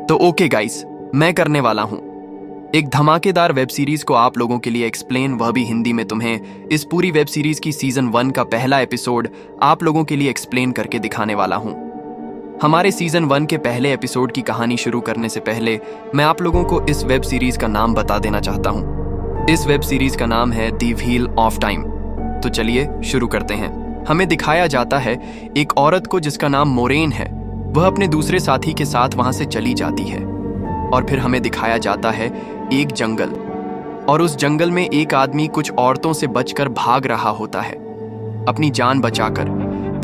तो okay guys, मैं करने वाला हूं एक धमाकेदार वेब सीरीज को आप लोगों के लिए एक्सप्लेन, वह भी हिंदी में। तुम्हें इस पूरी वेब सीरीज की सीजन 1 का पहला एपिसोड आप लोगों के लिए एक्सप्लेन करके दिखाने वाला हूं। हमारे सीजन 1 के पहले एपिसोड की कहानी शुरू करने से पहले मैं आप लोगों को इस वेब सीरीज का नाम बता देना चाहता हूं। इस वेब सीरीज का नाम है द व्हील ऑफ टाइम। तो चलिए शुरू करते हैं। हमें दिखाया जाता है एक औरत को जिसका नाम मोरेन है। वह अपने दूसरे साथी के साथ वहां से चली जाती है और फिर हमें दिखाया जाता है एक जंगल, और उस जंगल में एक आदमी कुछ औरतों से बचकर भाग रहा होता है अपनी जान बचाकर।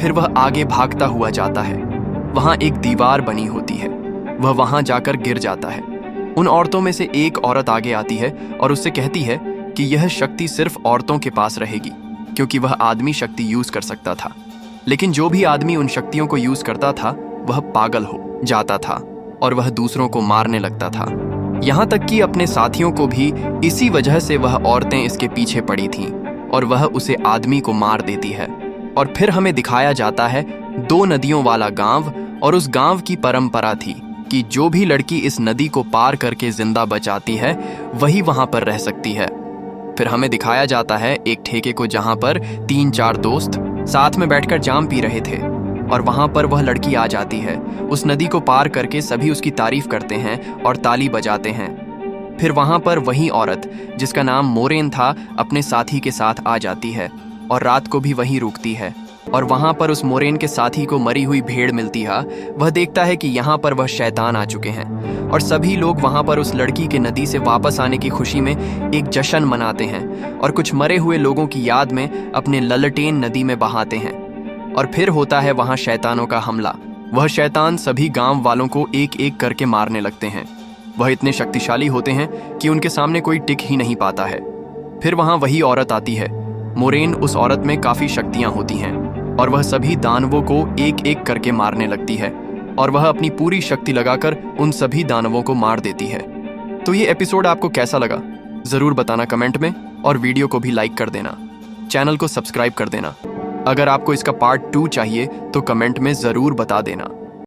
फिर वह आगे भागता हुआ जाता है। वहां एक दीवार बनी होती है, वह वहां जाकर गिर जाता है। उन औरतों में से एक औरत आगे आती है और उससे कहती है कि यह शक्ति सिर्फ औरतों के पास रहेगी, क्योंकि वह आदमी शक्ति यूज कर सकता था। लेकिन जो भी आदमी उन शक्तियों को यूज करता था वह पागल हो जाता था और वह दूसरों को मारने लगता था। यहाँ तक कि अपने साथियों को भी। इसी वजह से वह औरतें इसके पीछे पड़ी थीं और वह उसे आदमी को मार देती है। और फिर हमें दिखाया जाता है 2 नदियों वाला गांव, और उस गांव की परंपरा थी कि जो भी लड़की इस नदी को पार करके जिंदा बचाती है वही वहां पर रह सकती है। फिर हमें दिखाया जाता है एक ठेके को, जहां पर 3-4 दोस्त साथ में बैठकर जाम पी रहे थे, और वहां पर वह लड़की आ जाती है। उस नदी को पार करके सभी उसकी तारीफ करते हैं और ताली बजाते हैं। फिर वहां पर वही औरत जिसका नाम मोरेन था अपने साथी के साथ आ जाती है और रात को भी वहीं रुकती है। और वहां पर उस मोरेन के साथी को मरी हुई भेड़ मिलती है। वह देखता है कि यहाँ पर वह शैतान आ चुके हैं, और सभी लोग वहां पर उस लड़की के नदी से वापस आने की खुशी में एक जश्न मनाते हैं और कुछ मरे हुए लोगों की याद में अपने ललटेन नदी में बहाते हैं। और फिर होता है वहां शैतानों का हमला। वह शैतान सभी गांव वालों को एक एक करके मारने लगते हैं। वह इतने शक्तिशाली होते हैं कि उनके सामने कोई टिक ही नहीं पाता है। फिर वहां वही औरत आती है मोरेन। उस औरत में काफी शक्तियां होती हैं और वह सभी दानवों को एक एक करके मारने लगती है, और वह अपनी पूरी शक्ति लगाकर उन सभी दानवों को मार देती है। तो ये एपिसोड आपको कैसा लगा जरूर बताना कमेंट में, और वीडियो को भी लाइक कर देना, चैनल को सब्सक्राइब कर देना। अगर आपको इसका पार्ट 2 चाहिए तो कमेंट में जरूर बता देना।